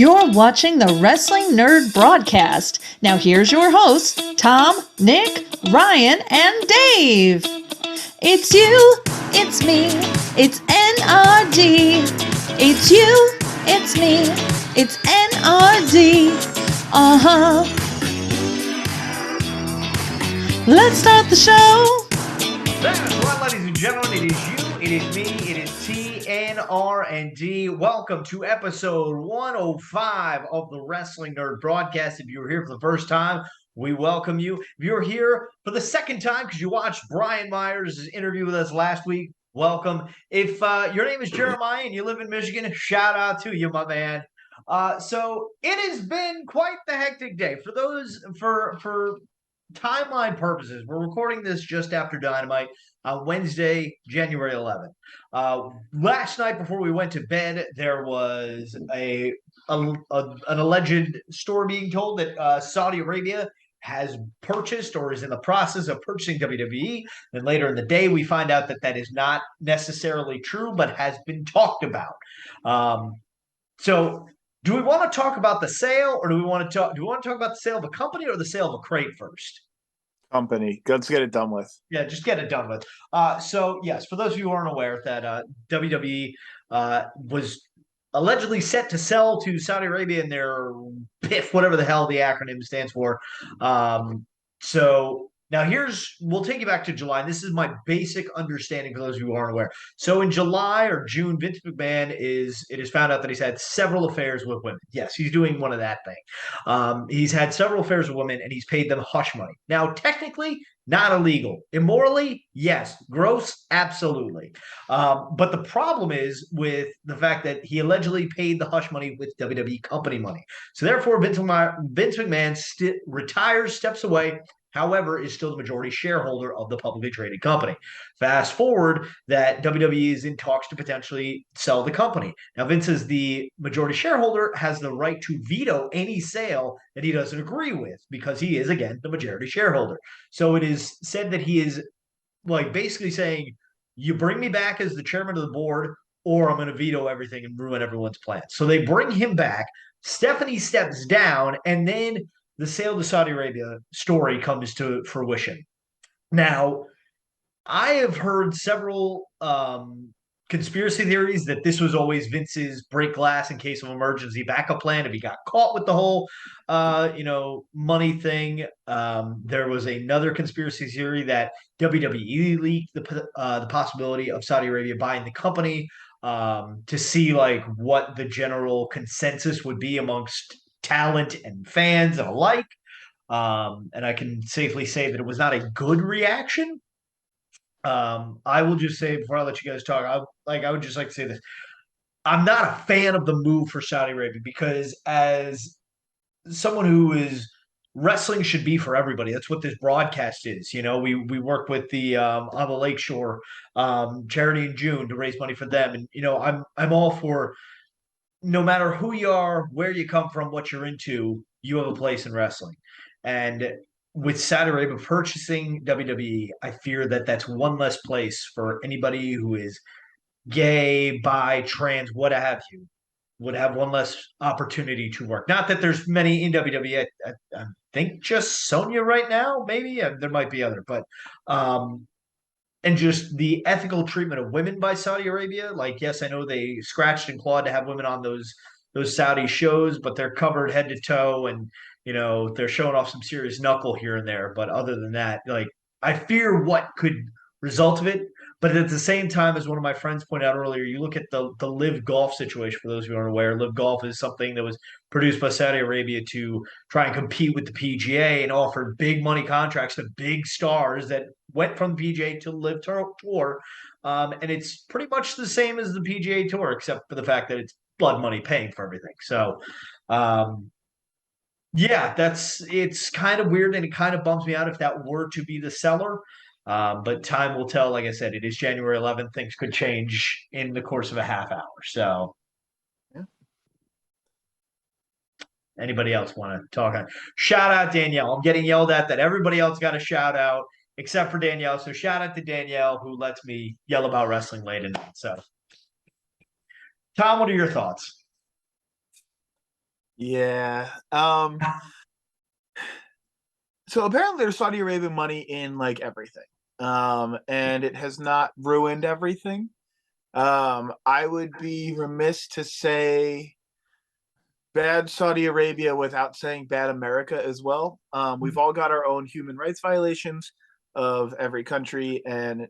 You're watching the Wrestling Nerd broadcast. Now here's your hosts, Tom, Nick, Ryan, and Dave. It's you, it's me, it's NRD. It's you, it's me, it's NRD. Uh-huh. Let's start the show. That's right, ladies and gentlemen. It is you, it is me, it is TNR&D. Welcome to episode 105 of the Wrestling Nerd broadcast. If you're here for the first time, we welcome you. If you're here for the second time because you watched Brian Myers' interview with us last week, welcome. If your name is Jeremiah and you live in Michigan, shout out to you, my man. So it has been quite the hectic day. For timeline purposes, we're recording this just after Dynamite on Wednesday, January 11th. Last night before we went to bed, there was an alleged story being told that Saudi Arabia has purchased or is in the process of purchasing WWE. Then later in the day, we find out that that is not necessarily true, but has been talked about. So do we want to talk about the sale, or do we want to talk about the sale of a company or the sale of a crate first? Company. Let's get it done with. Yeah, just get it done with. So yes, for those of you who aren't aware, that WWE was allegedly set to sell to Saudi Arabia in their PIF, whatever the hell the acronym stands for. So now we'll take you back to July. This is my basic understanding for those of you who aren't aware. So in July or June, Vince McMahon it is found out that he's had several affairs with women. Yes, he's doing one of that thing. He's had several affairs with women and he's paid them hush money. Now, technically, not illegal. Immorally, yes. Gross, absolutely. But the problem is with the fact that he allegedly paid the hush money with WWE company money. So therefore, Vince McMahon retires, steps away, however, is still the majority shareholder of the publicly traded company. Fast forward that WWE is in talks to potentially sell the company. Now, Vince, as the majority shareholder, has the right to veto any sale that he doesn't agree with because he is, again, the majority shareholder. So it is said that he is basically saying, you bring me back as the chairman of the board, or I'm going to veto everything and ruin everyone's plans. So they bring him back. Stephanie steps down, and then the sale to Saudi Arabia story comes to fruition. Now, I have heard several conspiracy theories that this was always Vince's break glass in case of emergency backup plan if he got caught with the whole money thing. There was another conspiracy theory that WWE leaked the possibility of Saudi Arabia buying the company to see what the general consensus would be amongst talent and fans and alike. And I can safely say that it was not a good reaction. I will just say before I let you guys talk, I would just like to say this. I'm not a fan of the move for Saudi Arabia because as someone who is wrestling should be for everybody. That's what this broadcast is. We work with the on the Lakeshore charity in June to raise money for them. And I'm all for no matter who you are, where you come from, what you're into, you have a place in wrestling. And with Saudi Arabia purchasing WWE, I fear that that's one less place for anybody who is gay, bi, trans, what have you, would have one less opportunity to work. Not that there's many in WWE. I think just Sonya right now, maybe. There might be other, but and just the ethical treatment of women by Saudi Arabia. Yes, I know they scratched and clawed to have women on those Saudi shows, but they're covered head to toe, and they're showing off some serious knuckle here and there. But other than that, I fear what could result of it. But at the same time, as one of my friends pointed out earlier, you look at the Live Golf situation. For those who aren't aware, Live Golf is something that was produced by Saudi Arabia to try and compete with the PGA and offer big money contracts to big stars that went from the PGA to the Live Tour. And it's pretty much the same as the PGA Tour, except for the fact that it's blood money paying for everything. So, yeah, it's kind of weird, and it kind of bums me out if that were to be the seller. But time will tell. Like I said, it is January 11th. Things could change in the course of a half hour. So, yeah. Anybody else want to talk on? Shout out Danielle. I'm getting yelled at that everybody else got a shout out except for Danielle. So shout out to Danielle who lets me yell about wrestling late at night. So, Tom, what are your thoughts? Yeah. So apparently there's Saudi Arabian money in like everything. And it has not ruined everything. I would be remiss to say bad Saudi Arabia without saying bad America as well. We've all got our own human rights violations of every country, and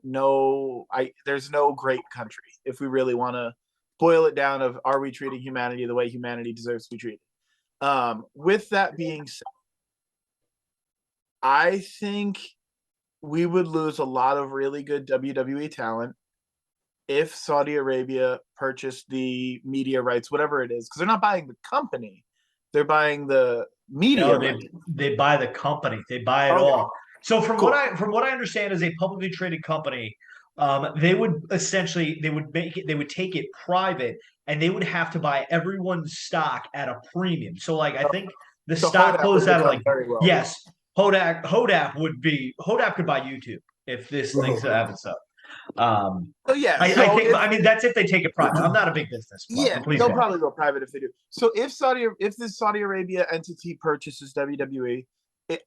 there's no great country if we really want to boil it down of are we treating humanity the way humanity deserves to be treated. With that being said, I think we would lose a lot of really good WWE talent if Saudi Arabia purchased the media rights, whatever it is, because they're not buying the company, they're buying the media. No, rights. they buy the company. They buy it Okay. all. So from Cool. what I understand as a publicly traded company, they would essentially they would take it private and they would have to buy everyone's stock at a premium. So like I think the So stock Hodak closed would out at become like very well. yes, Hodak could buy YouTube if this thing's to happen. So So yeah, I think I mean that's if they take it private. I'm not a big business. yeah, Please they'll go. probably go private if they do. So if this Saudi Arabia entity purchases WWE,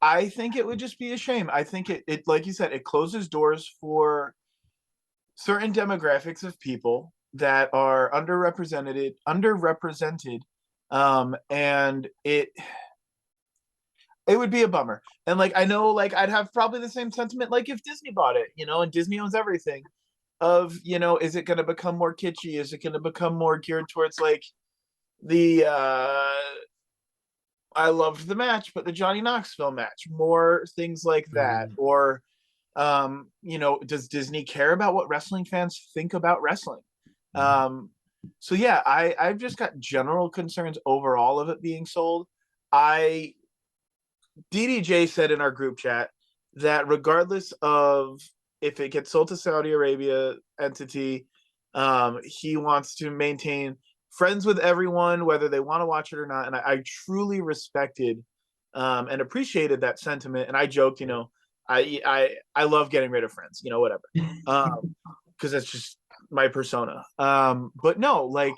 I think it would just be a shame. I think it like you said, it closes doors for certain demographics of people that are underrepresented, and it would be a bummer. And like I know, like I'd have probably the same sentiment like if Disney bought it, and Disney owns everything. Of is it going to become more kitschy? Is it going to become more geared towards like the I loved the match, but the Johnny Knoxville match, more things like that, or does Disney care about what wrestling fans think about wrestling? So yeah, I've just got general concerns overall of it being sold. DDJ said in our group chat that regardless of if it gets sold to Saudi Arabia entity, he wants to maintain friends with everyone, whether they want to watch it or not. And I truly respected and appreciated that sentiment. And I joked, I love getting rid of friends, whatever, because that's just my persona. But no, like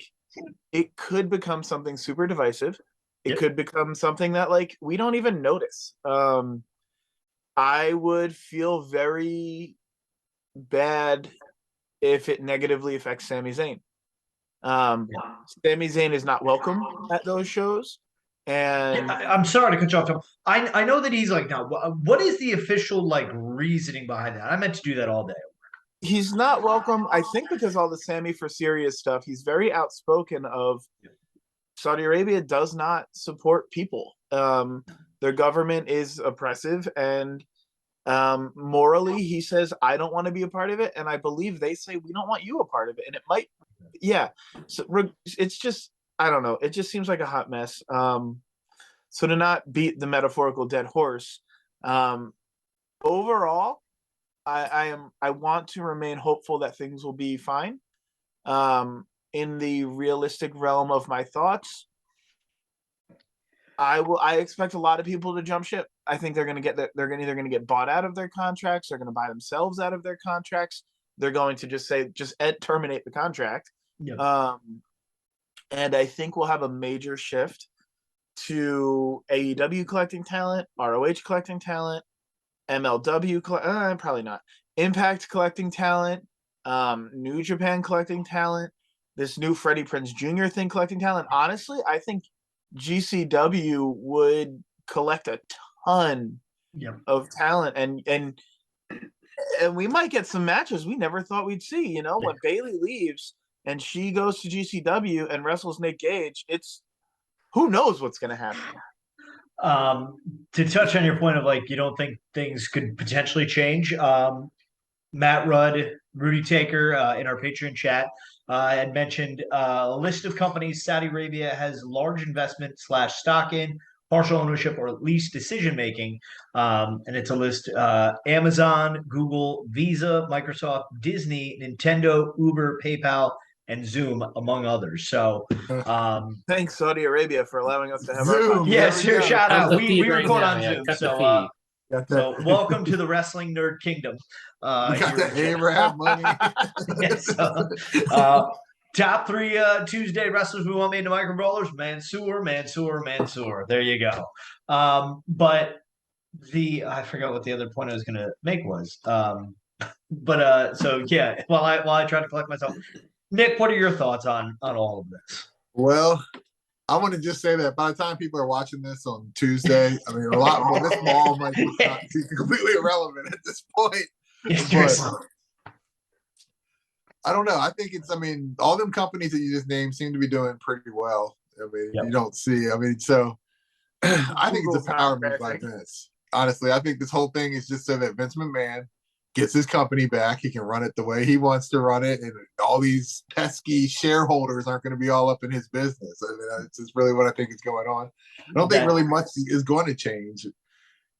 it could become something super divisive. It could become something that like we don't even notice. I would feel very bad if it negatively affects Sami Zayn. Sami Zayn is not welcome at those shows. And I'm sorry to cut you off, Tom. I know that he's like now. What is the official like reasoning behind that? I meant to do that all day. He's not welcome, I think, because all the Sammy for serious stuff. He's very outspoken of Saudi Arabia does not support people. Their government is oppressive, and morally, he says, I don't want to be a part of it. And I believe they say, we don't want you a part of it. And it might, yeah. So it's just, I don't know. It just seems like a hot mess. So to not beat the metaphorical dead horse, overall, I want to remain hopeful that things will be fine. In the realistic realm of my thoughts, I expect a lot of people to jump ship. I think they're either going to get bought out of their contracts, they're going to buy themselves out of their contracts. They're going to just say terminate the contract. And I think we'll have a major shift to AEW collecting talent, ROH collecting talent, MLW probably not, Impact collecting talent, New Japan collecting talent, this new Freddie Prinze Jr. thing collecting talent. Honestly, I think GCW would collect a ton of talent, and we might get some matches we never thought we'd see. When Bayley leaves and she goes to GCW and wrestles Nick Gage, it's who knows what's going to happen. To touch on your point of like you don't think things could potentially change, Matt Rudd, Rudy Taker in our Patreon chat had mentioned a list of companies Saudi Arabia has large investment / stock in, partial ownership, or at least decision making. And it's a list: Amazon, Google, Visa, Microsoft, Disney, Nintendo, Uber, PayPal, and Zoom, among others. So thanks, Saudi Arabia, for allowing us to have Zoom. our Yes, sure, shout out. We record on Yeah, Zoom. So Welcome to the Wrestling Nerd Kingdom. we got the Abraham money. top three Tuesday wrestlers we want made into micro brawlers: Mansoor. There you go. But I forgot what the other point I was going to make was. So yeah, while I try to collect myself, Nick, what are your thoughts on all of this? Well, I want to just say that by the time people are watching this on Tuesday, I mean, a lot more. This mall might be completely irrelevant at this point. But I don't know. I think all them companies that you just named seem to be doing pretty well. I mean, you don't see. I mean, so I think it's a power move by Vince. Honestly, I think this whole thing is just so that Vince McMahon gets his company back. He can run it the way he wants to run it, and all these pesky shareholders aren't going to be all up in his business. I mean, it's just really what I think is going on. I don't think really much is going to change.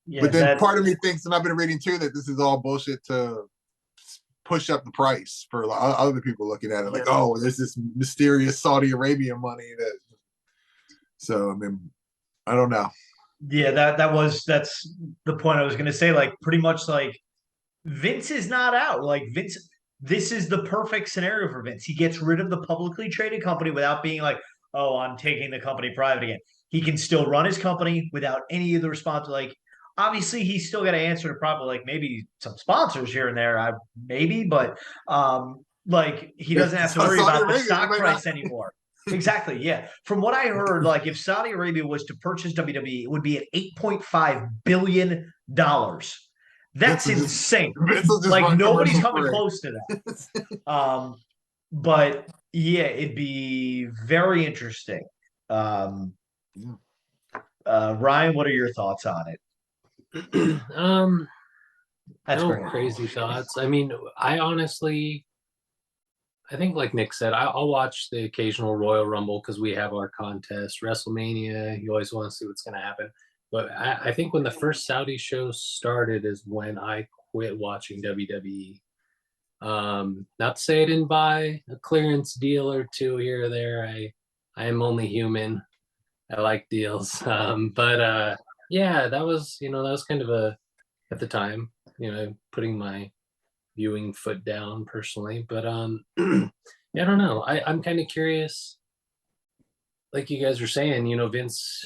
Yeah, but then part of me thinks, and I've been reading too, that this is all bullshit to push up the price for other people looking at it. Like, oh, there's this mysterious Saudi Arabia money that. So, I mean, I don't know. Yeah, that's the point I was going to say. Like, pretty much like Vince is not out. Like Vince, this is the perfect scenario for Vince. He gets rid of the publicly traded company without being like, oh, I'm taking the company private again. He can still run his company without any of the response. Like, obviously, he's still got to answer to probably like maybe some sponsors here and there, but like he doesn't have to worry about the stock price anymore. Exactly. Yeah. From what I heard, like if Saudi Arabia was to purchase WWE, it would be at $8.5 billion. That's insane. Like nobody's coming close to that. But yeah, it'd be very interesting. Ryan, what are your thoughts on it? That's no crazy thoughts. I mean, I think like Nick said, I'll watch the occasional Royal Rumble because we have our contest. WrestleMania, you always want to see what's going to happen. But I think when the first Saudi show started is when I quit watching WWE. Not to say I didn't buy a clearance deal or two here or there. I am only human. I like deals. Yeah, that was kind of at the time, putting my viewing foot down personally, but yeah, I don't know. I'm kind of curious, like you guys were saying, Vince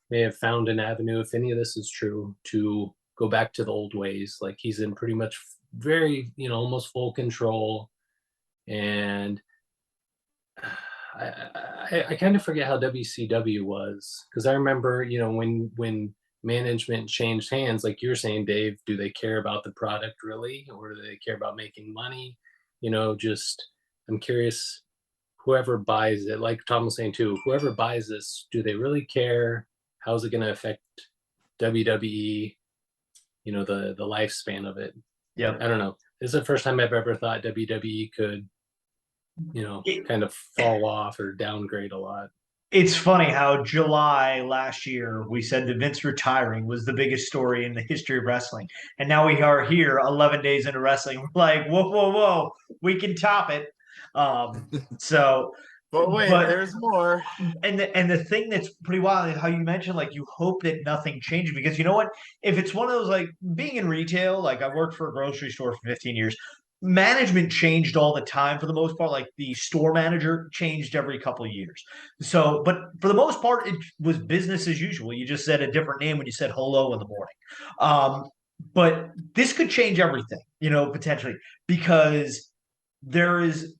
may have found an avenue, if any of this is true, to go back to the old ways. Like he's in pretty much very, almost full control. And I kind of forget how WCW was, because I remember, when management changed hands, like you're saying, Dave, do they care about the product really, or do they care about making money? I'm curious, whoever buys it, like Tom was saying too, whoever buys this, do they really care? How's it going to affect WWE, the lifespan of it? Yeah, I don't know. This is the first time I've ever thought WWE could, kind of fall off or downgrade a lot. It's funny how July last year we said that Vince retiring was the biggest story in the history of wrestling. And now we are here 11 days into wrestling. We're like, whoa, we can top it. But there's more. And the thing that's pretty wild is how you mentioned, like, you hope that nothing changes, because you know what? If it's one of those, like, being in retail, like I worked for a grocery store for 15 years, management changed all the time for the most part. Like the store manager changed every couple of years. So, but for the most part, it was business as usual. You just said a different name when you said hello in the morning. But this could change everything, potentially, because there's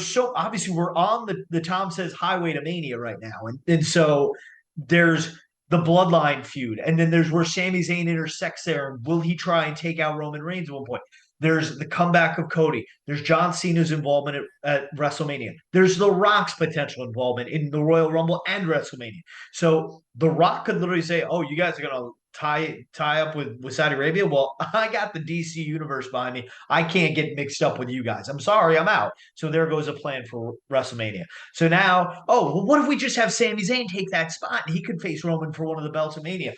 so obviously we're on the Tom Says highway to Mania right now. And so there's the bloodline feud. And then there's where Sami Zayn intersects there. And will he try and take out Roman Reigns at one point? There's the comeback of Cody. There's John Cena's involvement at WrestleMania. There's The Rock's potential involvement in the Royal Rumble and WrestleMania. So The Rock could literally say, oh, you guys are going to tie up with Saudi Arabia? Well, I got the DC universe behind me. I can't get mixed up with you guys. I'm sorry, I'm out. So there goes a plan for WrestleMania. So now, what if we just have Sami Zayn take that spot and he could face Roman for one of the belts of Mania?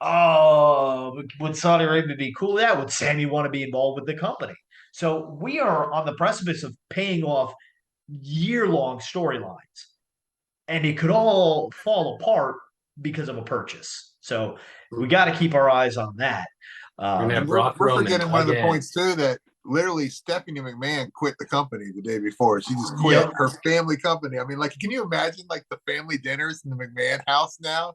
Oh, would Saudi Arabia be cool with that? Would Sammy want to be involved with the company? So we are on the precipice of paying off year-long storylines, and it could all fall apart because of a purchase. So we got to keep our eyes on that. We're forgetting one of the points too, that literally Stephanie McMahon quit the company the day before. She just quit her family company. I mean, like, can you imagine like the family dinners in the McMahon house now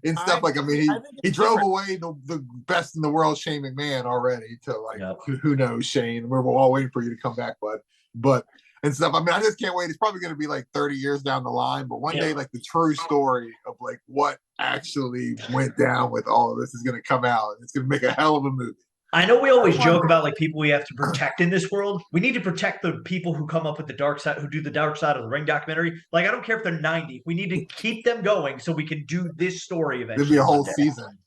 and stuff? I mean, he drove away the best in the world, Shane McMahon, already to like, who knows, Shane, we're all waiting for you to come back, bud. But and stuff. I mean, I just can't wait. It's probably going to be like 30 years down the line, but one day, like the true story of like what actually went down with all of this is going to come out. It's going to make a hell of a movie. I know we always joke about like people we have to protect in this world. We need to protect the people who come up with the dark side, who do the dark side of the ring documentary. Like, I don't care if they're 90. We need to keep them going so we can do this story eventually. There'll be a whole season.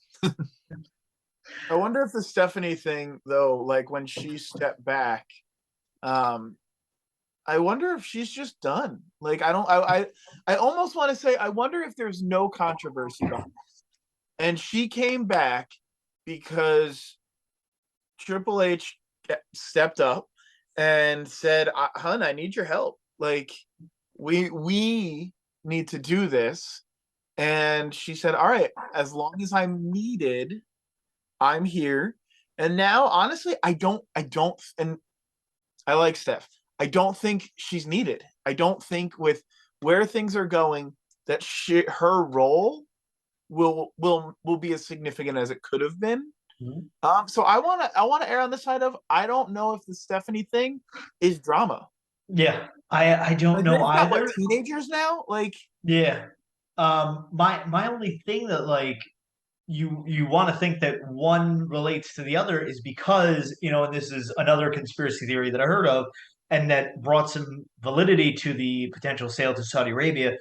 I wonder if the Stephanie thing, though, like when she stepped back, I wonder if she's just done. Like, I almost want to say, I wonder if there's no controversy behind this. And she came back because Triple H stepped up and said, "Hun, I need your help. Like, we need to do this." And she said, "All right, as long as I'm needed, I'm here." And now, honestly, I don't, and I like Steph. I don't think she's needed. I don't think with where things are going that her role will be as significant as it could have been. Mm-hmm. So I want to err on the side of, I don't know if the Stephanie thing is drama. Yeah, I don't know either. Teenagers now, like, yeah. My only thing that like you want to think that one relates to the other is because, you know, and this is another conspiracy theory that I heard of, and that brought some validity to the potential sale to Saudi Arabia.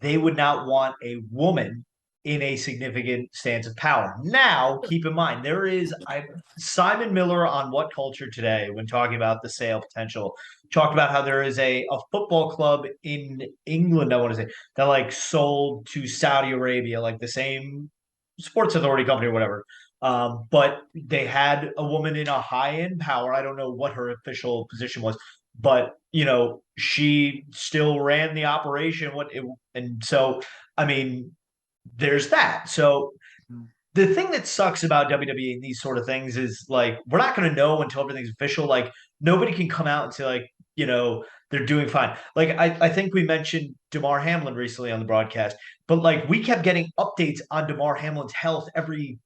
They would not want a woman in a significant stance of power. Now, keep in mind, there is Simon Miller on What Culture Today, when talking about the sale potential, talked about how there is a football club in England, I want to say, that like sold to Saudi Arabia, like the same sports authority company or whatever. But they had a woman in a high-end power. I don't know what her official position was, but you know, she still ran the operation. And so, I mean, there's that. So the thing that sucks about WWE and these sort of things is like, we're not going to know until everything's official. Like, nobody can come out and say like, you know, they're doing fine. Like, I think we mentioned Damar Hamlin recently on the broadcast, but like we kept getting updates on Damar Hamlin's health every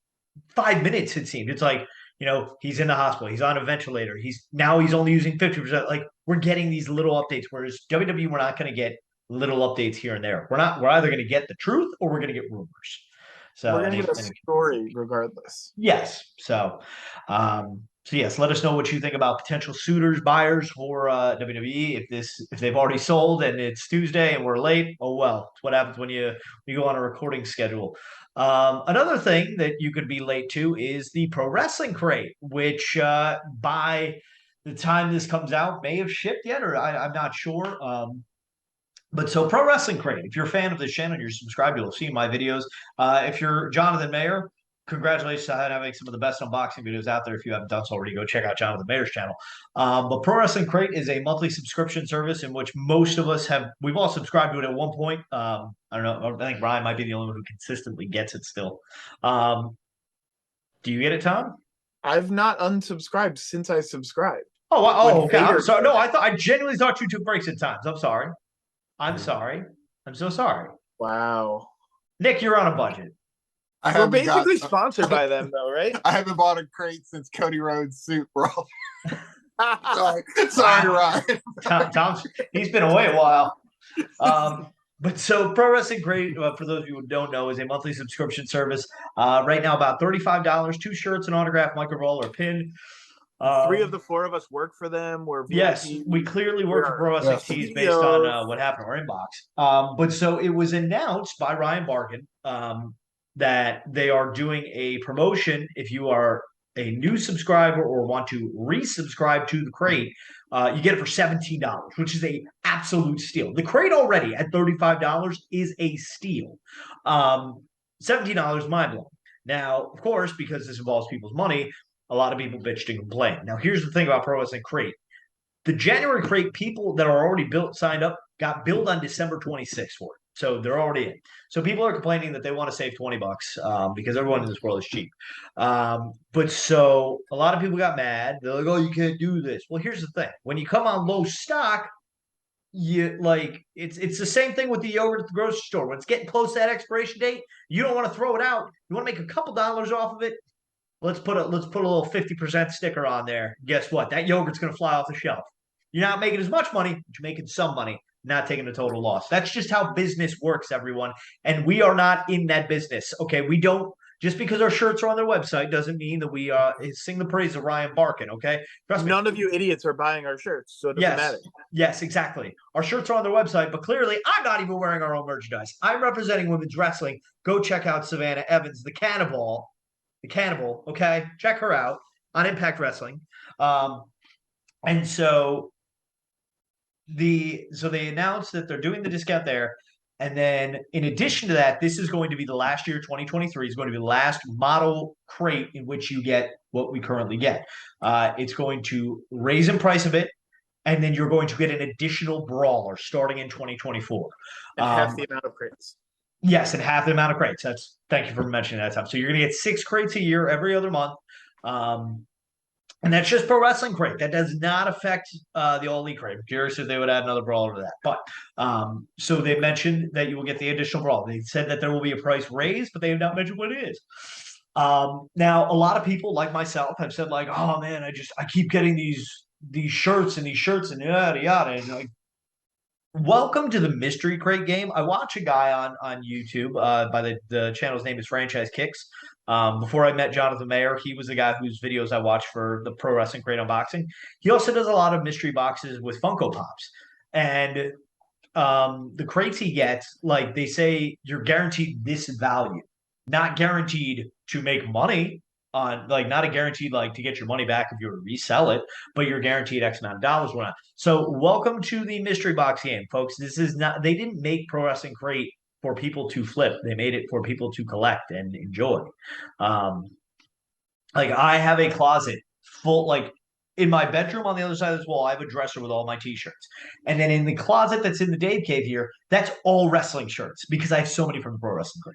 5 minutes, it seemed. It's like, you know, he's in the hospital, he's on a ventilator, he's only using 50%. Like, we're getting these little updates, whereas WWE, we're not going to get little updates here and there. We're either going to get the truth or we're going to get rumors. So we're going to get a story regardless. Yes. So yes, let us know what you think about potential suitors, buyers for WWE. If they've already sold and it's Tuesday and we're late, oh well, it's what happens when you go on a recording schedule. Another thing that you could be late to is the Pro Wrestling Crate, which by the time this comes out may have shipped yet, or I'm not sure. But so Pro Wrestling Crate, if you're a fan of this channel and you're subscribed, you'll see my videos. If you're Jonathan Mayer, congratulations on having some of the best unboxing videos out there. If you haven't done so already, go check out Jonathan Mayer's channel. But Pro Wrestling Crate is a monthly subscription service in which most of us we've all subscribed to it at one point. I don't know. I think Ryan might be the only one who consistently gets it still. Do you get it, Tom? I've not unsubscribed since I subscribed. Oh, okay. I'm sorry. No, I genuinely thought you took breaks at times. I'm sorry. I'm sorry. I'm so sorry. Wow. Nick, you're on a budget. We're basically sponsored by them, though, right? I haven't bought a crate since Cody Rhodes' suit, bro. Sorry, Ryan. Tom's he's been away a while. But so Pro Wrestling Crate, for those of you who don't know, is a monthly subscription service. Right now, about $35, 2 shirts, an autograph, micro roll, or pin. 3 of the 4 of us work for them. Yes, we clearly work for Pro Wrestling Tees based on what happened in our inbox. But so it was announced by Ryan Barkin that they are doing a promotion. If you are a new subscriber or want to resubscribe to the Crate, you get it for $17, which is a absolute steal. The Crate already at $35 is a steal. $17, mind blowing. Now, of course, because this involves people's money, a lot of people bitched and complained. Now, here's the thing about Pro Wrestling Crate. The January Crate, people that are already signed up, got billed on December 26th for it. So they're already in. So people are complaining that they want to save $20 because everyone in this world is cheap. But so a lot of people got mad. They're like, "Oh, you can't do this." Well, here's the thing: when you come on low stock, you like it's the same thing with the yogurt at the grocery store. When it's getting close to that expiration date, you don't want to throw it out. You want to make a couple dollars off of it. Let's put a little 50% sticker on there. Guess what? That yogurt's going to fly off the shelf. You're not making as much money, but you're making some money, not taking a total loss. That's just how business works, everyone. And we are not in that business. Okay, we don't. Just because our shirts are on their website doesn't mean that we sing the praise of Ryan Barkin. Okay, trust me. None of you idiots are buying our shirts, so it doesn't matter. Yes, exactly. Our shirts are on their website, but clearly I'm not even wearing our own merchandise. I'm representing women's wrestling. Go check out Savannah Evans, the Cannibal. The Cannibal, okay? Check her out on Impact Wrestling. And so they announced that they're doing the discount there. And then in addition to that, this is going to be the last year, 2023 is going to be the last model crate in which you get what we currently get. It's going to raise in price a bit, and then you're going to get an additional brawler starting in 2024. And half the amount of crates. Yes, and half the amount of crates. Thank you for mentioning that, Tom. So you're going to get 6 crates a year every other month. And that's just pro wrestling crate. That does not affect the All Elite crate. I'm curious if they would add another brawler to that. But so they mentioned that you will get the additional brawler. They said that there will be a price raise, but they have not mentioned what it is. Now, a lot of people like myself have said like, "Oh man, I keep getting these shirts and yada yada." And like, welcome to the mystery crate game. I watch a guy on YouTube by the channel's name is Franchise Kicks. Before I met Jonathan Mayer, he was the guy whose videos I watched for the Pro Wrestling Crate Unboxing. He also does a lot of mystery boxes with Funko Pops. And the crates he gets, like they say, you're guaranteed this value, not guaranteed to make money on, like not a guaranteed like to get your money back if you were to resell it, but you're guaranteed X amount of dollars. Whatnot. So welcome to the mystery box game, folks. This is not, they didn't make Pro Wrestling Crate for people to flip. They made it for people to collect and enjoy. Like I have a closet full, like in my bedroom on the other side of this wall, I have a dresser with all my t-shirts. And then in the closet that's in the Dave Cave here, that's all wrestling shirts because I have so many from the Pro Wrestling Crate.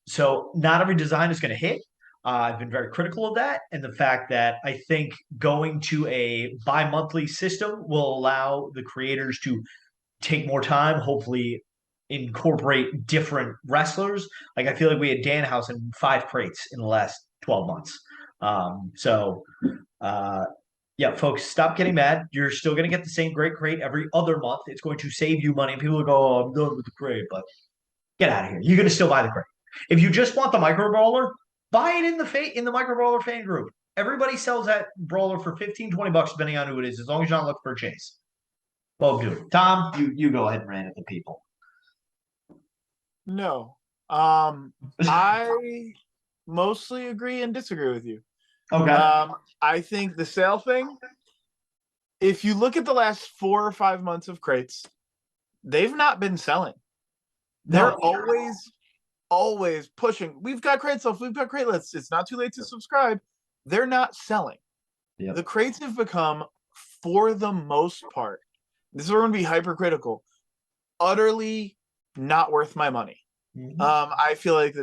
So not every design is going to hit. I've been very critical of that. And the fact that I think going to a bi-monthly system will allow the creators to take more time, hopefully incorporate different wrestlers. Like I feel like we had Danhausen 5 crates in the last 12 months. Yeah, folks, stop getting mad. You're still going to get the same great crate every other month. It's going to save you money. And people will go, "Oh, I'm done with the crate," but get out of here. You're going to still buy the crate. If you just want the micro brawler, buy it in the micro brawler fan group. Everybody sells that brawler for $15-$20 depending on who it is, as long as you're not looking for a chase. Both do it. Tom, you go ahead and rant at the people. No. I mostly agree and disagree with you. Okay. I think the sale thing, if you look at the last 4 or 5 months of crates, they've not been selling. They're always pushing. We've got crate stuff. We've got crate lists. It's not too late to subscribe. They're not selling. Yep. The crates have become, for the most part, this is where I'm going to be hypercritical, utterly not worth my money. Mm-hmm. I feel like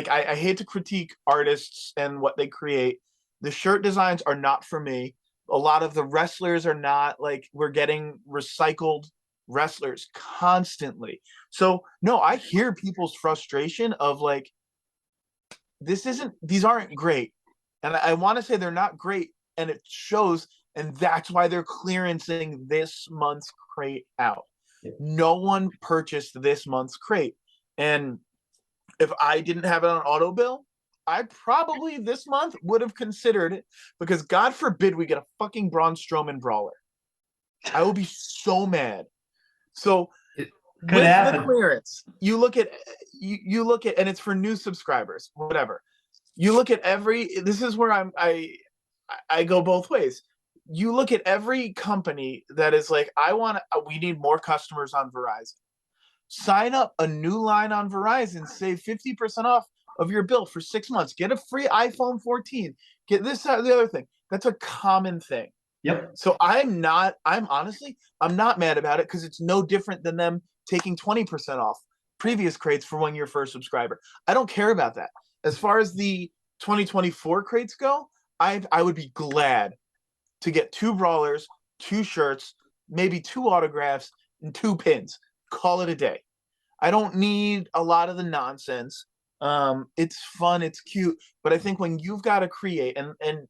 I hate to critique artists and what they create. The shirt designs are not for me. A lot of the wrestlers are not, like, we're getting recycled wrestlers constantly. So no, I hear people's frustration of like, these aren't great. And I want to say they're not great, and it shows, and that's why they're clearancing this month's crate out. Yeah. No one purchased this month's crate. And if I didn't have it on auto bill, I probably this month would have considered it, because God forbid we get a fucking Braun Strowman brawler. I will be so mad. So with the clearance, you look at, and it's for new subscribers, whatever. You look at this is where I go both ways. You look at every company that is like, we need more customers on Verizon. Sign up a new line on Verizon, save 50% off of your bill for 6 months. Get a free iPhone 14. Get this, that, the other thing. That's a common thing. Yep. So I'm not mad about it, because it's no different than them taking 20% off previous crates for when you're first subscriber. I don't care about that. As far as the 2024 crates go, I would be glad to get 2 brawlers, 2 shirts, maybe 2 autographs, and 2 pins. Call it a day. I don't need a lot of the nonsense. It's fun, it's cute, but I think when you've got to create, and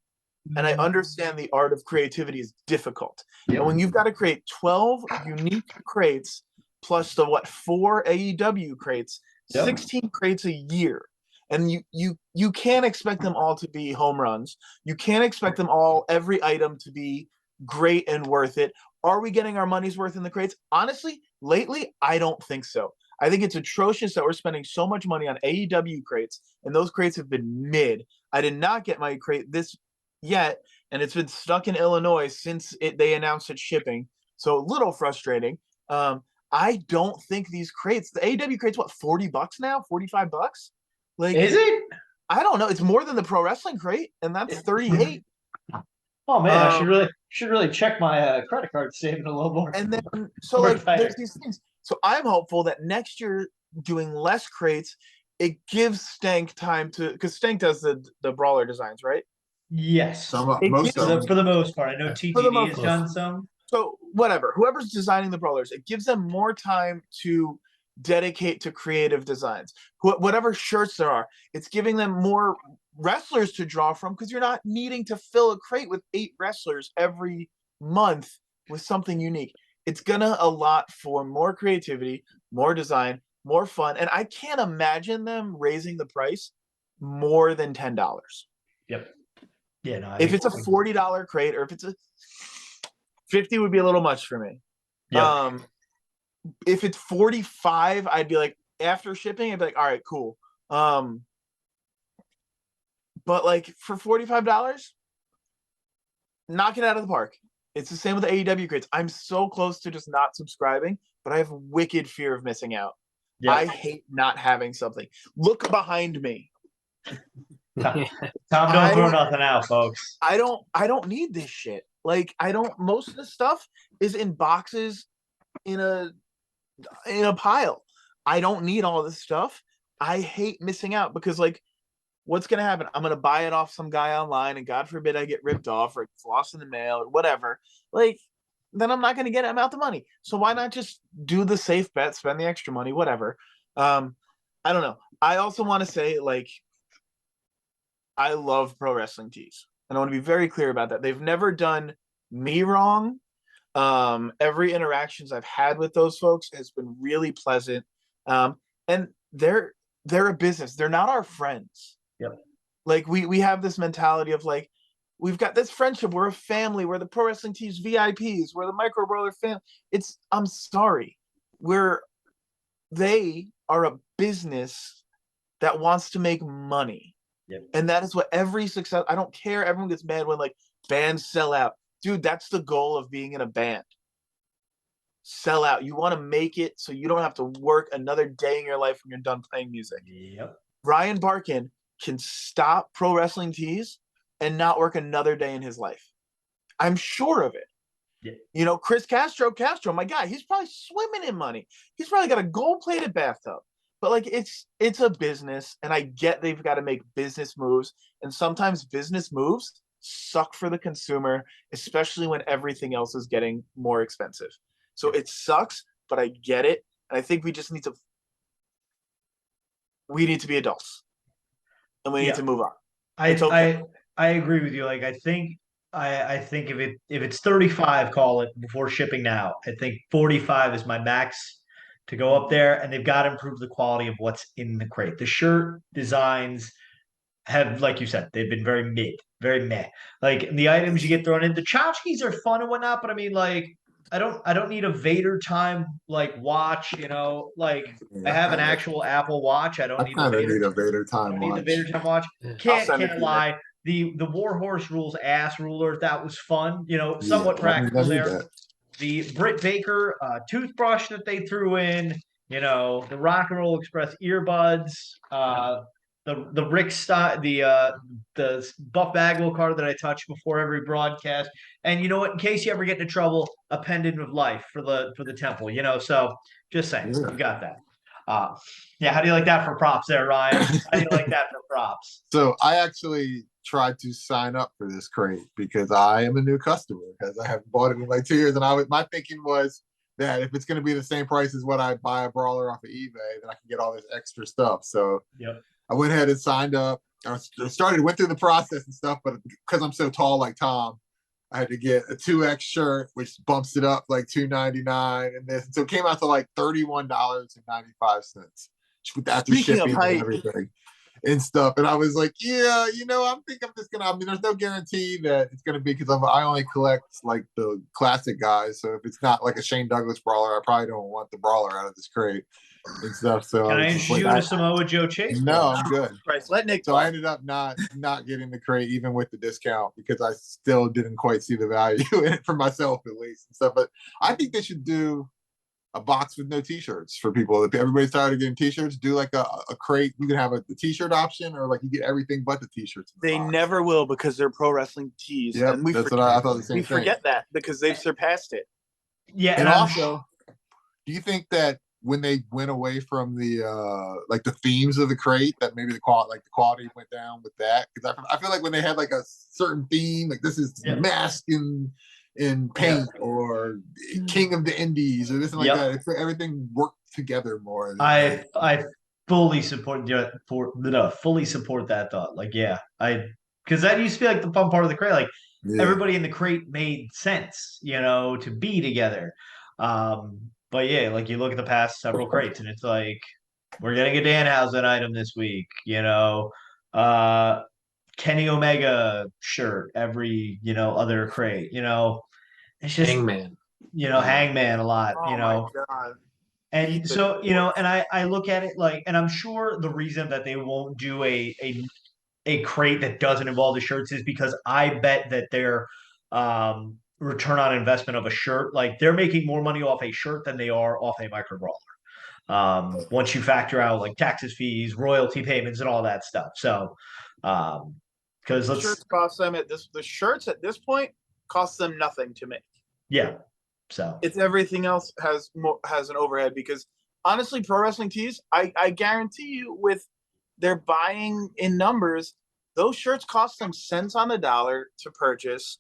I understand the art of creativity is difficult. Yep. And when you've got to create 12 unique crates plus the 4 AEW crates, Yep. 16 crates a year. And you can't expect them all to be home runs. You can't expect them all, every item, to be great and worth it. Are we getting our money's worth in the crates? Honestly, lately, I don't think so. I think it's atrocious that we're spending so much money on AEW crates, and those crates have been mid. I did not get my crate this yet, and it's been stuck in Illinois since they announced its shipping. So a little frustrating. I don't think these crates, the AEW crates, what, $40 now? $45? Like, is it? I don't know. It's more than the pro wrestling crate, and that's 38. Oh man, I should really check my credit card statement a little more. And then so like there's these things. So I'm hopeful that next year, doing less crates, it gives Stank time to, because Stank does the brawler designs, right? Yes, Most of them. for the most part. I know TTD has done some. So whatever, whoever's designing the brawlers, it gives them more time to dedicate to creative designs. Whatever shirts there are, it's giving them more wrestlers to draw from, because you're not needing to fill a crate with 8 wrestlers every month with something unique. It's gonna allot for more creativity, more design, more fun, and I can't imagine them raising the price more than $10. Yep. Yeah. No. If it's a $40 crate, or if it's a $50, would be a little much for me. Yep. If it's $45, I'd be like, after shipping, I'd be like, all right, cool. But like for $45, knock it out of the park. It's the same with the AEW crates. I'm so close to just not subscribing, but I have wicked fear of missing out. Yep. I hate not having something. Look behind me. Tom, don't throw nothing out, folks. I don't need this shit. Like, most of the stuff is in boxes in a pile. I don't need all this stuff. I hate missing out, because like, what's going to happen? I'm going to buy it off some guy online, and God forbid I get ripped off, or it's lost in the mail, or whatever. Like, then I'm not going to get out the money. So why not just do the safe bet, spend the extra money, whatever. I don't know. I also want to say, like, I love pro wrestling tees, and I want to be very clear about that. They've never done me wrong. Every interactions I've had with those folks has been really pleasant. And they're a business. They're not our friends. Yep. Like, we have this mentality of like, we've got this friendship. We're a family. We're the pro wrestling tees VIPs. We're the micro brawler family. I'm sorry. They are a business that wants to make money. Yep. And that is what every success, I don't care. Everyone gets mad when like bands sell out. Dude, that's the goal of being in a band. Sell out. You want to make it so you don't have to work another day in your life when you're done playing music. Yep. Ryan Barkin can stop pro wrestling tees and not work another day in his life. I'm sure of it. Yeah. You know, Chris Castro, my guy, he's probably swimming in money. He's probably got a gold-plated bathtub. But like, it's a business, and I get they've got to make business moves, and sometimes business moves suck for the consumer, especially when everything else is getting more expensive. So it sucks, but I get it. And I think we just need to be adults, and we need to move on. I agree with you. Like, I think if it's 35, call it, before shipping now. I think 45 is my max to go up there, and they've got to improve the quality of what's in the crate. The shirt designs have, like you said, they've been very meh. Like, the items you get thrown in, the tchotchkes are fun and whatnot, but I mean, like, I don't need a Vader time like watch, you know, like I have an actual Apple Watch. I need a Vader time watch. Can't lie. The Warhorse Rules ass ruler, that was fun, you know, somewhat practical there. The Britt Baker toothbrush that they threw in, you know, the Rock and Roll Express earbuds, the Rick the Buff Bagwell card that I touch before every broadcast. And you know what? In case you ever get into trouble, a pendant of life for the temple. So just saying, Yeah. you got that. Yeah, how do you like that for props there, Ryan? How do you like that for props? So I actually tried to sign up for this crate because I am a new customer because I haven't bought it in like 2 years. And my thinking was that if it's going to be the same price as what I buy a brawler off of eBay, then I can get all this extra stuff. So Yep. I went ahead and signed up. I went through the process and stuff, but because I'm so tall like Tom, I had to get a 2X shirt, which bumps it up like $2.99, and this, so it came out to like $31.95 after shipping and everything and stuff. And I was like, yeah, I'm just gonna. I mean, there's no guarantee that it's gonna be because I only collect like the classic guys. So if it's not like a Shane Douglas brawler, I probably don't want the brawler out of this crate and stuff. So Can I introduce you to Samoa Joe Chase? No, I'm good. Christ, let Nick. So I ended up not getting the crate even with the discount because I still didn't quite see the value in it for myself at least and stuff. But I think they should do a box with no t-shirts for people. If everybody's tired of getting t-shirts, do like a crate. You can have the t-shirt option, or like you get everything but the t-shirts. They never will because they're pro wrestling tees. Yeah, that's what I thought. The same we thing. Forget that because they've surpassed it. Yeah, and also, do you think that when they went away from the like the themes of the crate, that maybe the quality went down with that? Because I feel like when they had like a certain theme, like this is mask in paint or King of the Indies or this and like that, everything worked together more. I fully support fully support that thought. Like, because that used to be like the fun part of the crate. Like everybody in the crate made sense, to be together. But yeah, like you look at the past several crates and it's like we're getting a Danhausen item this week, Kenny Omega shirt every other crate, it's just Hangman. Hangman a lot, My God. And so, and I look at it like, and I'm sure the reason that they won't do a crate that doesn't involve the shirts is because I bet that their return on investment of a shirt, like they're making more money off a shirt than they are off a micro brawler. Once you factor out like taxes, fees, royalty payments, and all that stuff. So, because shirts cost them the shirts at this point cost them nothing to make. Yeah. So it's everything else has an overhead because honestly, pro wrestling tees, I guarantee you, with their buying in numbers, those shirts cost them cents on the dollar to purchase.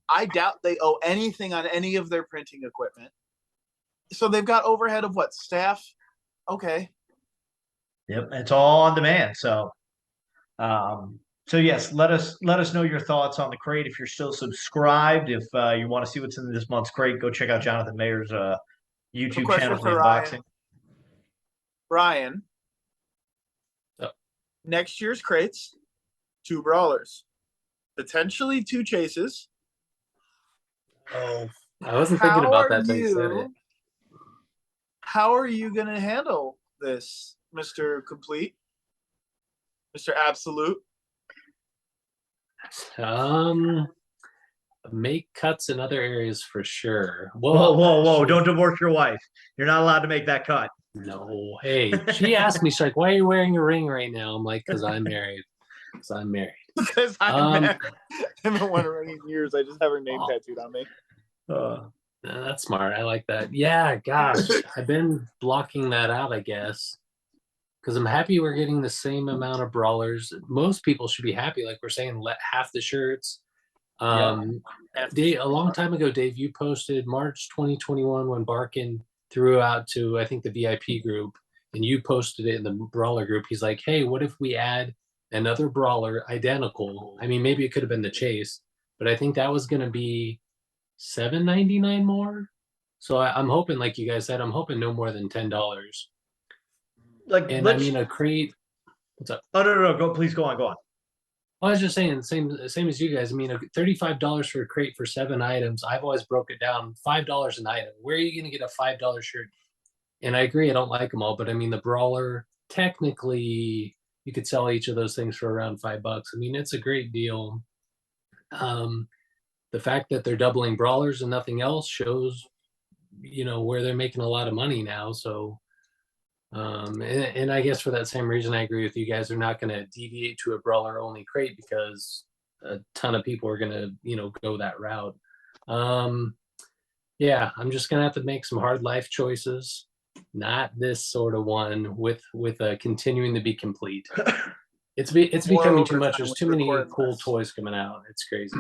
I doubt they owe anything on any of their printing equipment. So they've got overhead of what? Staff? Okay. Yep, it's all on demand. So, so yes, let us know your thoughts on the crate. If you're still subscribed, if you want to see what's in this month's crate, go check out Jonathan Mayer's YouTube channel for unboxing. Ryan, next year's crates, 2 brawlers, potentially 2 chases. Oh, I wasn't thinking about that. They said it. How are you going to handle this, Mr. Complete, Mr. Absolute? Make cuts in other areas for sure. Whoa! Don't divorce your wife. You're not allowed to make that cut. No. Hey, she asked me, she's like, "Why are you wearing a ring right now?" I'm like, "Because I'm married." Because I'm married. I haven't worn a ring in years. I just have her name tattooed on me. That's smart. I like that. Yeah, gosh, I've been blocking that out, I guess, because I'm happy we're getting the same amount of brawlers. Most people should be happy, like we're saying, let half the shirts. Dave, a long time ago, Dave, you posted March 2021 when Barkin threw out to, I think, the VIP group, and you posted it in the brawler group. He's like, "Hey, what if we add another brawler identical?" I mean, maybe it could have been the chase, but I think that was going to be $7.99 more. So I'm hoping, like you guys said, I'm hoping no more than $10. Like, and I mean, a crate. What's up? Oh no! Please go on. I was just saying, same as you guys. I mean, $35 for a crate for 7 items. I've always broke it down $5 an item. Where are you going to get a $5 shirt? And I agree, I don't like them all, but I mean, the brawler, technically, you could sell each of those things for around $5. I mean, it's a great deal. The fact that they're doubling brawlers and nothing else shows, where they're making a lot of money now. So And I guess for that same reason, I agree with you guys. They're not going to deviate to a brawler only crate because a ton of people are going to, go that route. Yeah, I'm just going to have to make some hard life choices. Not this sort of one with continuing to be complete. It's becoming too much. There's too many cool toys coming out. It's crazy.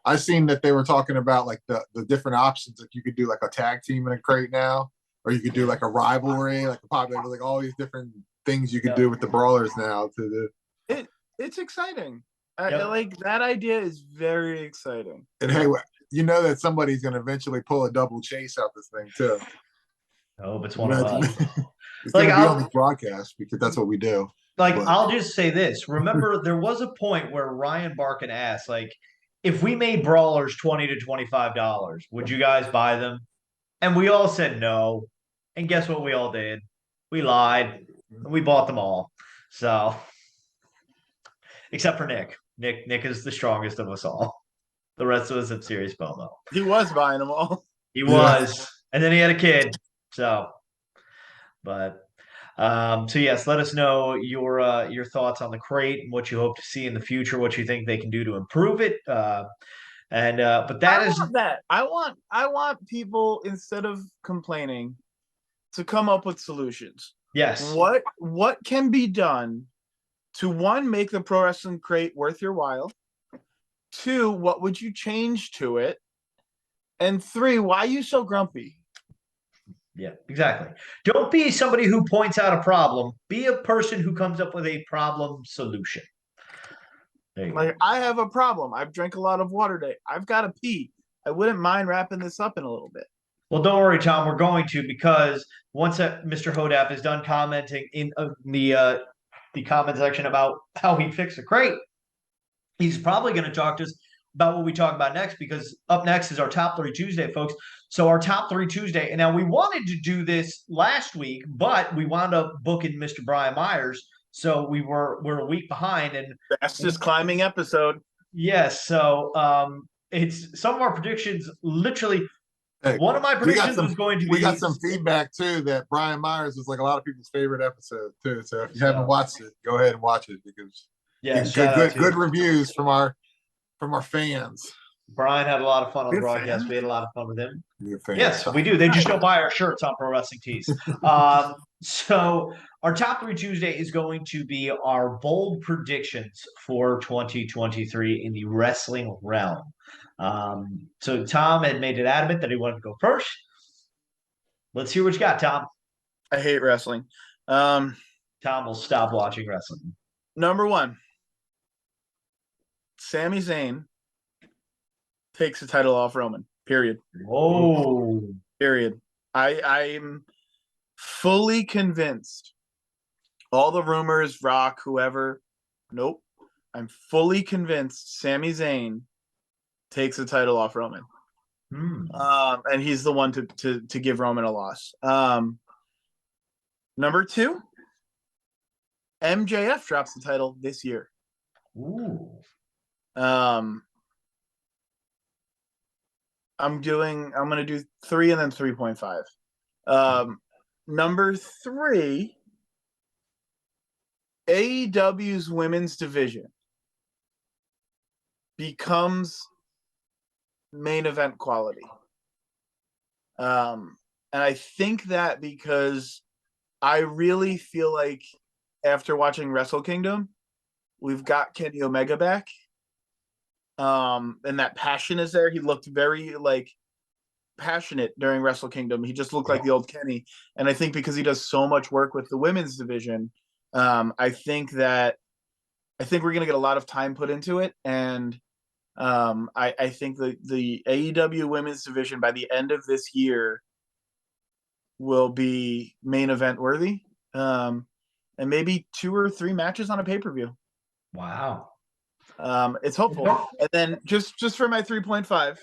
I've seen that they were talking about like the different options. Like you could do like a tag team in a crate now, or you could do like a rivalry, like a popular, like all these different things you could do with the brawlers now. It's exciting. Like that idea is very exciting. And hey, you know that somebody's going to eventually pull a double chase out this thing too. I hope it's one of us. It's going to be on the broadcast because that's what we do. Like, I'll just say this. Remember, there was a point where Ryan Barkin asked, like, if we made brawlers $20 to $25, would you guys buy them? And we all said no. And guess what we all did? We lied. And we bought them all. So, except for Nick. Nick is the strongest of us all. The rest of us have serious FOMO. He was buying them all. He was. And then he had a kid. So, but so yes, let us know your thoughts on the crate and what you hope to see in the future, what you think they can do to improve it. But I want people, instead of complaining, to come up with solutions. Yes. What can be done to, one, make the pro wrestling crate worth your while? 2, what would you change to it? And 3, why are you so grumpy? Yeah, exactly. Don't be somebody who points out a problem. Be a person who comes up with a problem solution. Like, I have a problem. I've drank a lot of water today. I've got to pee. I wouldn't mind wrapping this up in a little bit. Well, don't worry, Tom. We're going to, because once Mr. Hodap is done commenting in the comment section about how he fixed the crate, he's probably going to talk to us about what we talk about next, because up next is our Top 3 Tuesday, folks. So our Top 3 Tuesday, and now we wanted to do this last week, but we wound up booking Mr. Brian Myers, so we're a week behind. And that's just climbing episode. Yes, so it's some of our predictions. Literally, one of my predictions was going to be. We got some feedback too that Brian Myers was like a lot of people's favorite episode too. So if you haven't watched it, go ahead and watch it, because good reviews from our fans. Brian had a lot of fun on the broadcast. We had a lot of fun with him. Yes, we do. They just don't buy our shirts on Pro Wrestling Tees. So our Top 3 Tuesday is going to be our bold predictions for 2023 in the wrestling realm. So Tom had made it adamant that he wanted to go first. Let's hear what you got, Tom. I hate wrestling. Tom will stop watching wrestling. Number 1. Sami Zayn takes the title off Roman. Period. Whoa. Period. I'm fully convinced. All the rumors, Rock, whoever. Nope. I'm fully convinced Sami Zayn takes the title off Roman. And he's the one to give Roman a loss. Number 2, MJF drops the title this year. Ooh. I'm going to do 3 and then 3.5. Number 3, AEW's women's division becomes main event quality. And I think that because I really feel like after watching Wrestle Kingdom, we've got Kenny Omega back. And that passion is there. He looked very passionate during Wrestle Kingdom. He just looked like the old Kenny. And I think because he does so much work with the women's division, I think we're going to get a lot of time put into it. And I think the AEW women's division by the end of this year will be main event worthy. And maybe 2 or 3 matches on a pay-per-view. Wow. It's hopeful. And then just for my 3.5,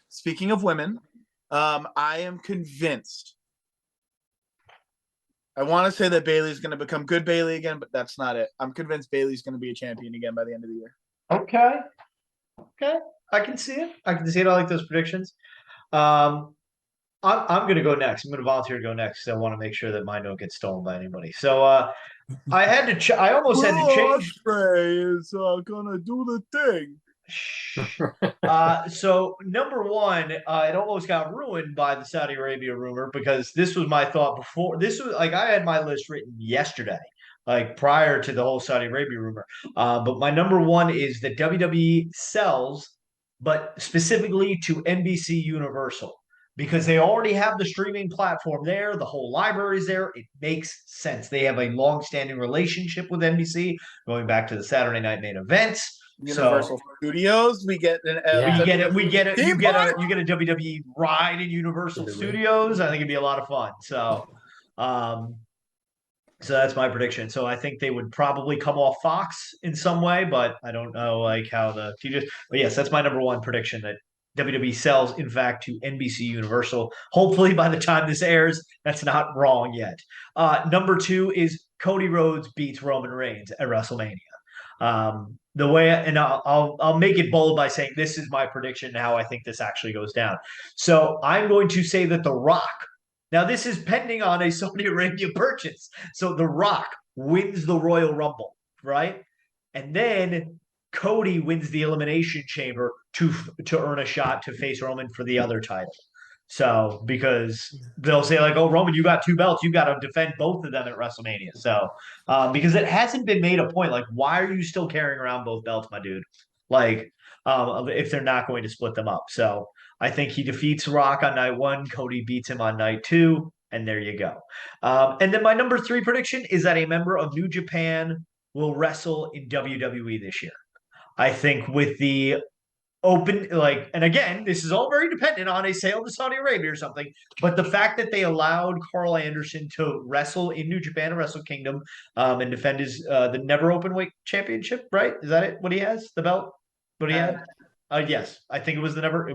speaking of women, I am convinced. I want to say that Bayley's going to become good Bayley again, but that's not it. I'm convinced Bayley's going to be a champion again by the end of the year. Okay. I can see it. I like those predictions. I'm going to go next. I'm going to volunteer to go next. I want to make sure that mine don't get stolen by anybody. So I had to. I almost had to change. Ospreay is gonna do the thing. So number one, it almost got ruined by the Saudi Arabia rumor because this was my thought before. This was like I had my list written yesterday, like prior to the whole Saudi Arabia rumor. But my number one is that WWE sells, but specifically to NBC Universal because they already have the streaming platform there. The whole library is there. It makes sense. They have a long-standing relationship with NBC, going back to the Saturday Night Main Events. Universal Studios. We get an We get it. You get a WWE ride in Universal Studios. I think it'd be a lot of fun. So that's my prediction. So I think they would probably come off Fox in some way, but I don't know like how the TJs. But yes, that's my number one prediction that WWE sells, in fact, to NBC Universal. Hopefully, by the time this airs, that's not wrong yet. Number two is Cody Rhodes beats Roman Reigns at WrestleMania. The way, and I'll make it bold by saying this is my prediction and how I think this actually goes down. So I'm going to say that The Rock. Now this is pending on a Saudi Arabia purchase. So The Rock wins the Royal Rumble, right? And then Cody wins the Elimination Chamber to earn a shot to face Roman for the other title. So because they'll say like, "Oh, Roman, you got two belts. You got to defend both of them at WrestleMania." So because it hasn't been made a point, like, why are you still carrying around both belts, my dude? Like, if they're not going to split them up. So I think he defeats Rock on night one. Cody beats him on night two, and there you go. And then my number three prediction is that a member of New Japan will wrestle in WWE this year. I think with the open like and again this is all very dependent on a sale to Saudi Arabia or something, but the fact that they allowed Carl Anderson to wrestle in New Japan and Wrestle Kingdom and defend his the never open weight championship, right? Is that it? What he has, the belt, what he had? Yes, I think it was the never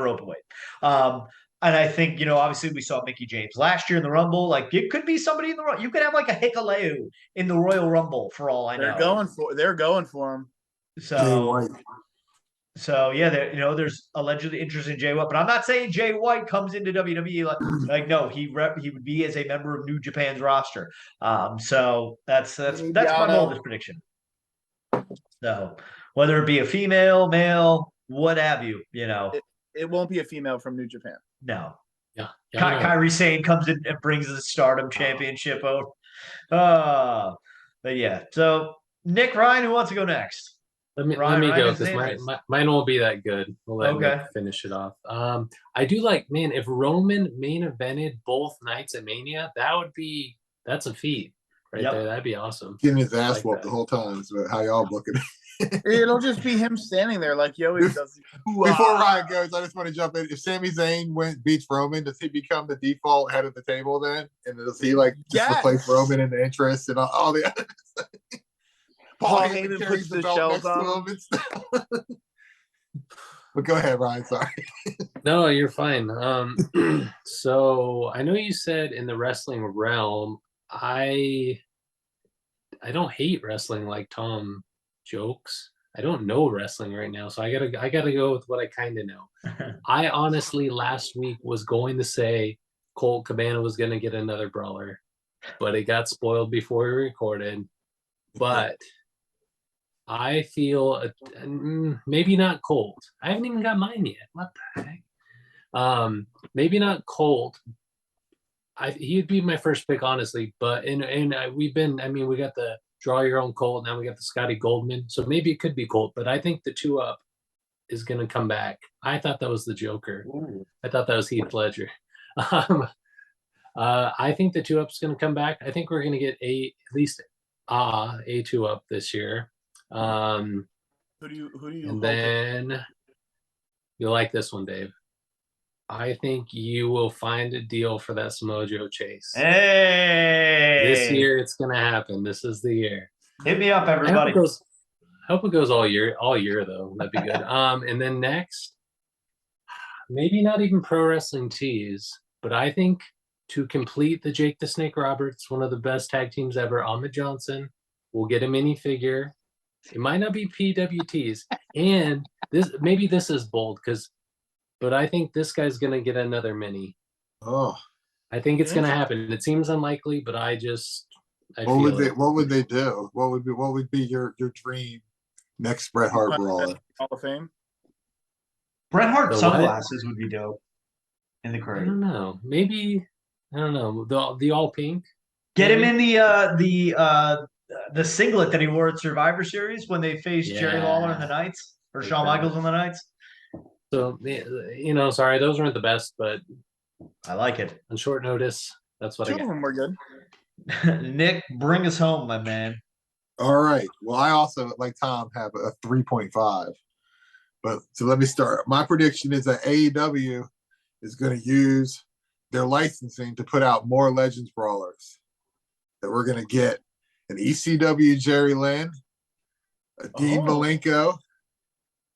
open weight. And I think, obviously we saw Mickey James last year in the Rumble. Like, it could be somebody in the Rumble. You could have like a Hikuleo in the Royal Rumble for all I know. They're going for him. So yeah, there's allegedly interest in Jay White, but I'm not saying Jay White comes into WWE like no, he would be as a member of New Japan's roster. So that's my boldest prediction. So whether it be a female, male, what have you, it won't be a female from New Japan. No. Yeah. Kairi Sane comes in and brings the Stardom Championship over. But yeah. So Nick, Ryan, who wants to go next? Let me go because mine won't be that good. We'll let Nick finish it off. I do like, man, if Roman main evented both nights at Mania, that's a feat right there. That'd be awesome. Getting his ass whooped the whole time is how y'all looking at it. It'll just be him standing there like he always does. Before Ryan goes, I just want to jump in. If Sami Zayn beats Roman, does he become the default head of the table then? And does he replace Roman in the interest and all the other stuff? Paul Heyman puts the shells on him. But go ahead, Ryan. Sorry. No, you're fine. So I know you said in the wrestling realm, I don't hate wrestling like Tom jokes. I don't know wrestling right now, so I gotta go with what I kind of know. I honestly last week was going to say Colt Cabana was gonna get another brawler, but it got spoiled before we recorded. But I feel maybe not Colt. I haven't even got mine yet. What the heck? Maybe not Colt. He'd be my first pick, honestly. But we got the draw your own Colt. Now we got the Scotty Goldman. So maybe it could be Colt. But I think the 2-Up is going to come back. I thought that was the Joker. Ooh. I thought that was Heath Ledger. I think the 2-Up's going to come back. I think we're going to get at least a 2-Up this year. Who do you and then you'll like this one, Dave. I think you will find a deal for that Samoa Joe chase. Hey, this year it's gonna happen. This is the year. Hit me up, everybody. I hope it goes all year though. That'd be good. And then next, maybe not even pro wrestling tees, but I think to complete the Jake the Snake Roberts, one of the best tag teams ever, Ahmed Johnson will get a minifigure. It might not be PWTs, and this is bold but I think this guy's gonna get another mini. Oh, I think it's going to happen. It seems unlikely, but I what would feel they? it. What would they do? What would be your dream next Bret Hart brawler? Hall of Fame. Bret Hart The what? sunglasses would be dope in the I crate. don't know. Maybe I don't know. The all pink. Get him maybe? in the singlet that he wore at Survivor Series when they faced Jerry Lawler in the Yeah. Knights or Like Shawn that. Michaels in the Knights. So sorry, those weren't the best, but I like it. on short notice, that's what Two I of got. them were good. Nick, bring us home, my man. All right. Well, I also, like Tom, have a 3.5. But so let me start. My prediction is that AEW is going to use their licensing to put out more Legends brawlers. That we're going to get an ECW Jerry Lynn, a Dean Malenko,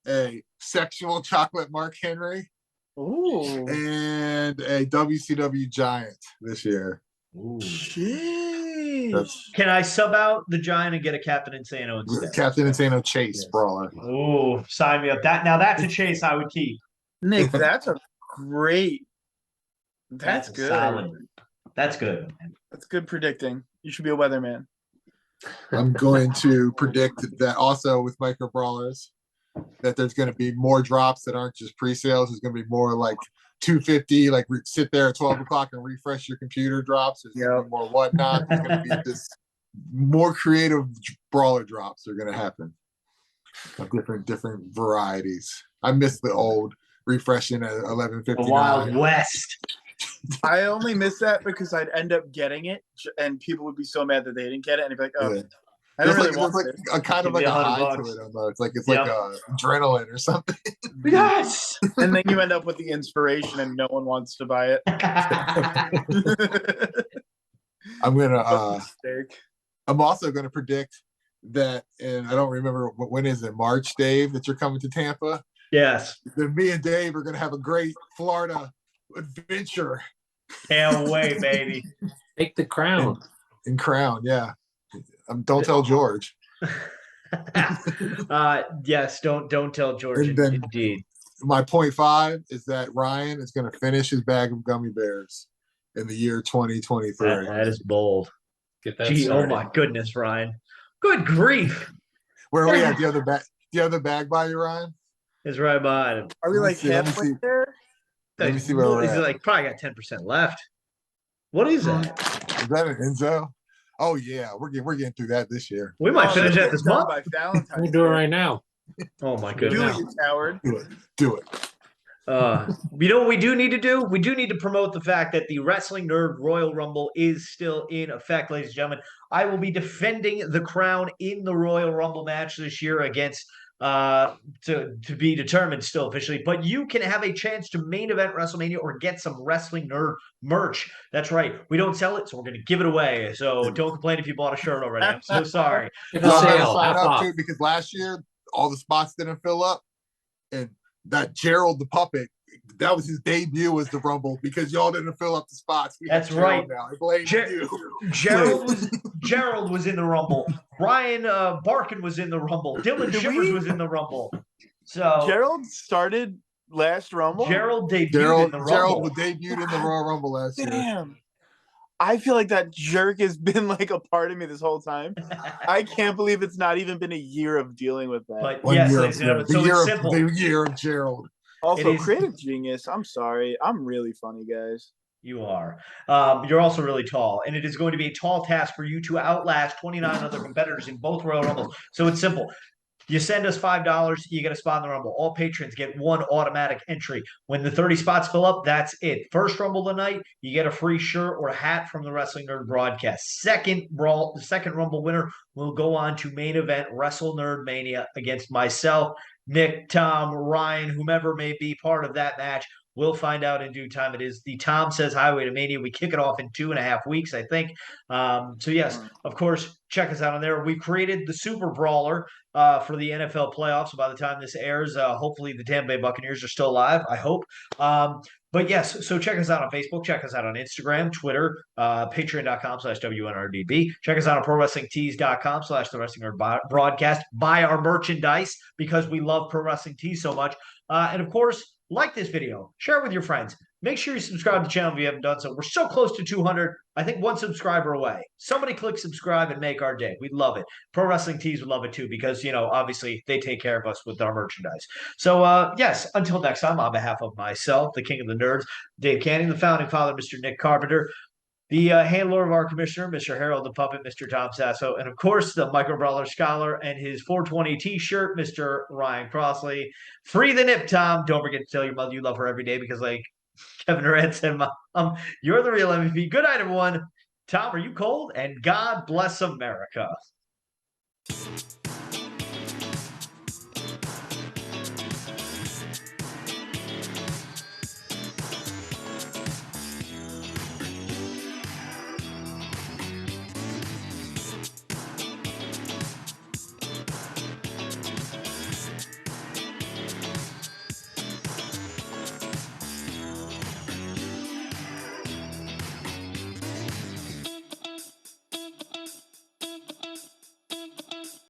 a sexual chocolate Mark Henry, and a WCW Giant this year. Can I sub out the Giant and get a Captain Insano instead? Captain Insano Chase brawler. Oh, sign me up. That's a chase I would keep. Nick, that's a great. That's good. Solid. That's good. That's good predicting. You should be a weatherman. I'm going to predict that also with micro brawlers that there's going to be more drops that aren't just pre-sales. There's going to be more like 250, like sit there at 12 o'clock and refresh your computer drops. There's going to be more whatnot. There's going to be this more creative brawler drops are going to happen of different varieties. I miss the old refreshing at 11:59. The Wild West. I only miss that because I'd end up getting it, and people would be so mad that they didn't get it, and they'd be like, "Oh, Yeah. I don't really There's want like it." a kind of like a high to it almost. Like it's like adrenaline or something. Yes. And then you end up with the inspiration, and no one wants to buy it. I'm also gonna predict that, and I don't remember when is it, March, Dave, that you're coming to Tampa. Yes. Then me and Dave are gonna have a great Florida adventure. Can't wait, baby. Take the crown. In Crown, yeah. Don't tell George. Yes, don't tell George. Indeed. My 0.5 is that Ryan is going to finish his bag of gummy bears in the year 2023. That is bold. Get that Gee, started. oh my goodness, Ryan. Good grief. Where are we at? Do you have the bag by you, Ryan? It's right behind him. Are we like halfway there? Let me see where we're He's at. like probably got 10% left. What is that? Is that an Enzo? Oh yeah, we're getting through that this year. We might finish that this month. By Valentine's We'll do it right now. Oh my Do goodness. it, you coward. Do it. You know what we do need to do? We do need to promote the fact that the Wrestling Nerd Royal Rumble is still in effect, ladies and gentlemen. I will be defending the crown in the Royal Rumble match this year against to be determined still officially, but you can have a chance to main event WrestleMania or get some Wrestling Nerd merch. That's right. We don't sell it, so we're going to give it away. So don't complain if you bought a shirt already. I'm so sorry. It's a sale. Sign Half up off. too, because last year all the spots didn't fill up, and that Gerald the puppet, that was his debut as the Rumble because y'all didn't fill up the spots. That's right. Now. I blame you. Gerald was in the Rumble. Brian Barkin was in the Rumble. Dylan Shivers was in the Rumble. So Gerald started last Rumble. Gerald debuted in the Rumble. Gerald debuted in the Royal Rumble last year. Damn. I feel like that jerk has been like a part of me this whole time. I can't believe it's not even been a year of dealing with that. But yes, ladies and gentlemen, so it's simple. The year of Gerald. Also, creative genius. I'm sorry. I'm really funny, guys. You are. You're also really tall, and it is going to be a tall task for you to outlast 29 other competitors in both Royal Rumbles. So it's simple. You send us $5, you get a spot in the Rumble. All patrons get one automatic entry. When the 30 spots fill up, that's it. First Rumble of the night, you get a free shirt or a hat from the Wrestling Nerd broadcast. The second Rumble winner will go on to main event Wrestle Nerd Mania against myself, Nick, Tom, Ryan, whomever may be part of that match. We'll find out in due time. It is the Tom Says Highway to Mania. We kick it off in 2.5 weeks, I think. So, yes, of course, check us out on there. We created the Super Brawler for the NFL playoffs. So by the time this airs, hopefully the Tampa Bay Buccaneers are still alive, I hope. But yes, so check us out on Facebook. Check us out on Instagram, Twitter, patreon.com/WNRDB. Check us out on ProWrestlingTees.com/The Wrestling Nerd Broadcast. Buy our merchandise because we love Pro Wrestling Tees so much. And of course, like this video, share it with your friends. Make sure you subscribe to the channel if you haven't done so. We're so close to 200. I think one subscriber away. Somebody click subscribe and make our day. We'd love it. Pro Wrestling Tees would love it too because, obviously they take care of us with our merchandise. So, yes, until next time, on behalf of myself, the king of the nerds, Dave Canning, the founding father, Mr. Nick Carpenter, the handler of our commissioner, Mr. Harold the Puppet, Mr. Tom Sasso, and of course, the Micro Brawler Scholar and his 420 t-shirt, Mr. Ryan Crossley. Free the nip, Tom. Don't forget to tell your mother you love her every day because, like Kevin Durant said, Mom, you're the real MVP. Good night, everyone. Tom, are you cold? And God bless America.